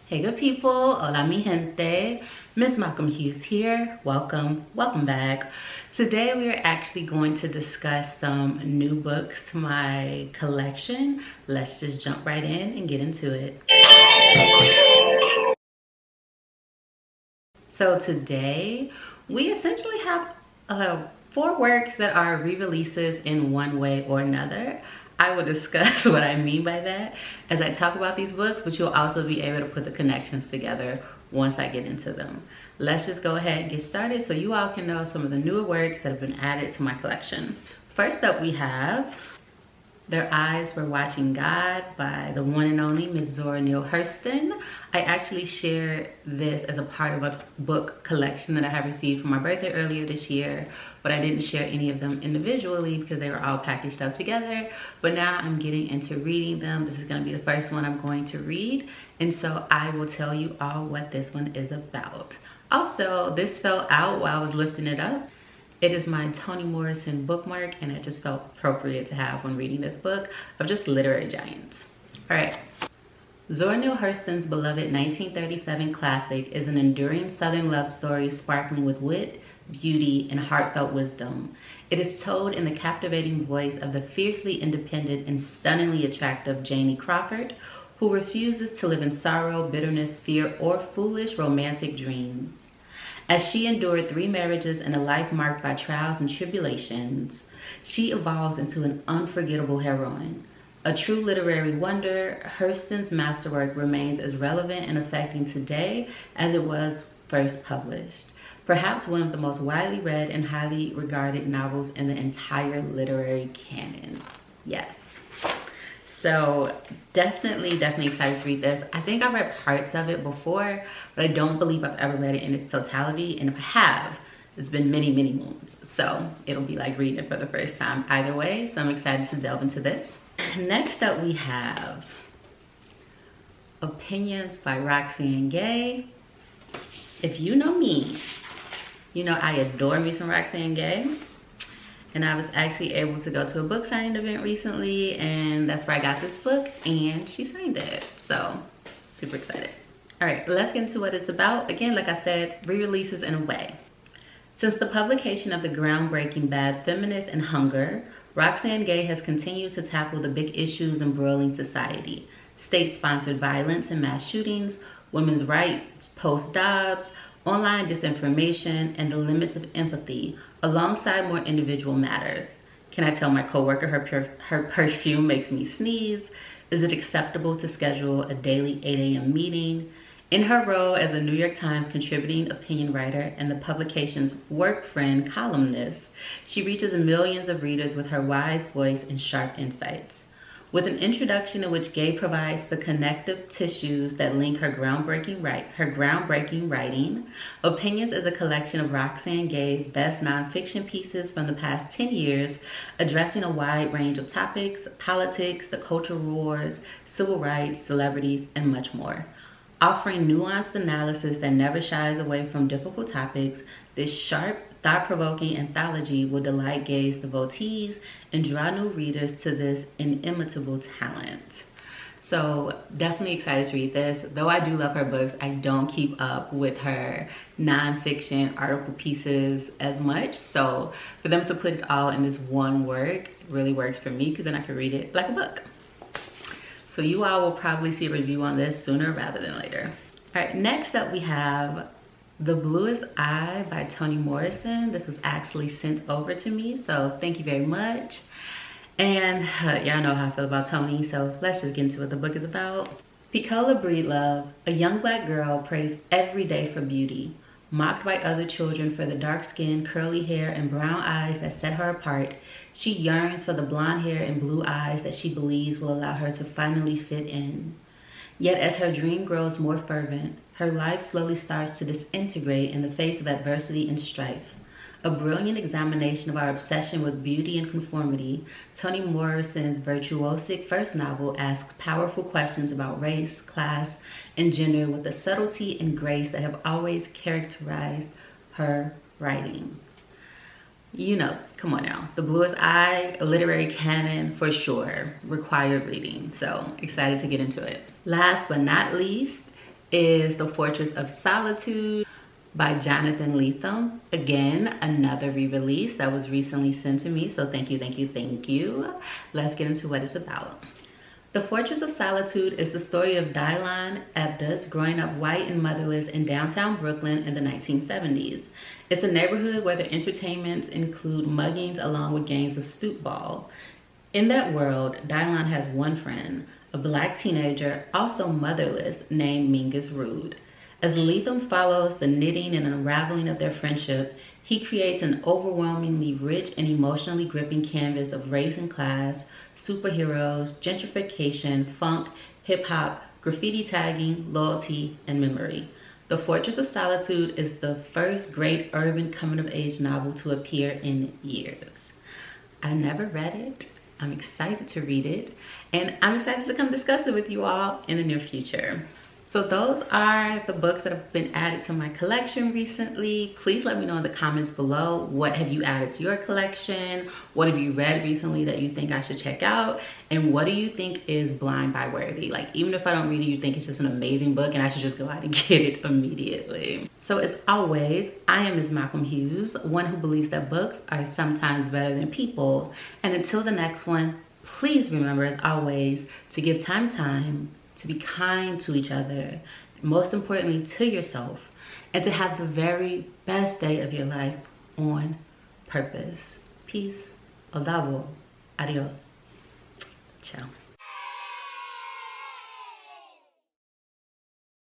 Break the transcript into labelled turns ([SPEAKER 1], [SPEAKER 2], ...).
[SPEAKER 1] Hey good people, hola mi gente, MsMalcolmHughes here. Welcome back. Today we are actually going to discuss some new books to my collection. Let's just jump right in and get into it. So today we essentially have 4 works that are re-releases in one way or another. I will discuss what I mean by that as I talk about these books, but you'll also be able to put the connections together once I get into them. Let's just go ahead and get started so you all can know some of the newer works that have been added to my collection. First up we have Their Eyes Were Watching God by the one and only Ms. Zora Neale Hurston. I actually shared this as a part of a book collection that I have received for my birthday earlier this year, but I didn't share any of them individually because they were all packaged up together. But now I'm getting into reading them. This is going to be the first one I'm going to read, and so I will tell you all what this one is about. Also, this fell out while I was lifting it up. It is my Toni Morrison bookmark, and it just felt appropriate to have when reading this book of just literary giants. All right. Zora Neale Hurston's beloved 1937 classic is an enduring Southern love story sparkling with wit, beauty, and heartfelt wisdom. It is told in the captivating voice of the fiercely independent and stunningly attractive Janie Crawford, who refuses to live in sorrow, bitterness, fear, or foolish romantic dreams. As she endured 3 marriages and a life marked by trials and tribulations, she evolves into an unforgettable heroine. A true literary wonder, Hurston's masterwork remains as relevant and affecting today as it was first published. Perhaps one of the most widely read and highly regarded novels in the entire literary canon. Yes. So definitely excited to read this. I think I've read parts of it before, but I don't believe I've ever read it in its totality. And if I have, it's been many moons. So it'll be like reading it for the first time either way. So I'm excited to delve into this. Next up we have Opinions by Roxane Gay. If you know me, you know I adore me some Roxane Gay. And I was actually able to go to a book signing event recently, and that's where I got this book, and she signed it. So, super excited. All right, let's get into what it's about. Again, like I said, re-releases in a way. Since the publication of the groundbreaking Bad Feminist and Hunger, Roxane Gay has continued to tackle the big issues embroiling society: state-sponsored violence and mass shootings, women's rights post-Dobbs, online disinformation, and the limits of empathy, alongside more individual matters. Can I tell my coworker her perfume makes me sneeze? Is it acceptable to schedule a daily 8 a.m. meeting? In her role as a New York Times contributing opinion writer and the publication's work friend columnist, she reaches millions of readers with her wise voice and sharp insights. With an introduction in which Gay provides the connective tissues that link her groundbreaking writing, Opinions is a collection of Roxane Gay's best nonfiction pieces from the past 10 years, addressing a wide range of topics: politics, the cultural wars, civil rights, celebrities, and much more. Offering nuanced analysis that never shies away from difficult topics, this sharp, thought-provoking anthology will delight Gay's devotees and draw new readers to this inimitable talent. So definitely excited to read this. Though I do love her books, I don't keep up with her nonfiction article pieces as much. So for them to put it all in this one work really works for me, because then I can read it like a book. So you all will probably see a review on this sooner rather than later. All right, next up we have The Bluest Eye by Toni Morrison. This was actually sent over to me, so thank you very much. And y'all know how I feel about Toni, so let's just get into what the book is about. Picola Breedlove, a young black girl, prays every day for beauty. Mocked by other children for the dark skin, curly hair, and brown eyes that set her apart, she yearns for the blonde hair and blue eyes that she believes will allow her to finally fit in. Yet as her dream grows more fervent, her life slowly starts to disintegrate in the face of adversity and strife. A brilliant examination of our obsession with beauty and conformity, Toni Morrison's virtuosic first novel asks powerful questions about race, class, and gender with the subtlety and grace that have always characterized her writing. You know, come on now. The Bluest Eye, a literary canon for sure, required reading. So excited to get into it. Last but not least, is The Fortress of Solitude by Jonathan Lethem. Again, another re-release that was recently sent to me, so thank you, thank you, thank you. Let's get into what it's about. The Fortress of Solitude is the story of Dylan Ebdus growing up white and motherless in downtown Brooklyn in the 1970s. It's a neighborhood where the entertainments include muggings along with games of stoop ball. In that world, Dylan has one friend, a black teenager, also motherless, named Mingus Rude. As Lethem follows the knitting and unraveling of their friendship, he creates an overwhelmingly rich and emotionally gripping canvas of race and class, superheroes, gentrification, funk, hip-hop, graffiti tagging, loyalty, and memory. The Fortress of Solitude is the first great urban coming-of-age novel to appear in years. I never read it. I'm excited to read it, and I'm excited to come discuss it with you all in the near future. So those are the books that have been added to my collection recently. Please let me know in the comments below, what have you added to your collection? What have you read recently that you think I should check out? And what do you think is blind buy worthy? Like, even if I don't read it, you think it's just an amazing book and I should just go out and get it immediately. So as always, I am MsMalcolmHughes, one who believes that books are sometimes better than people. And until the next one, please remember, as always, to give time, to be kind to each other, most importantly to yourself, and to have the very best day of your life on purpose. Peace. Odavo. Adios. Ciao.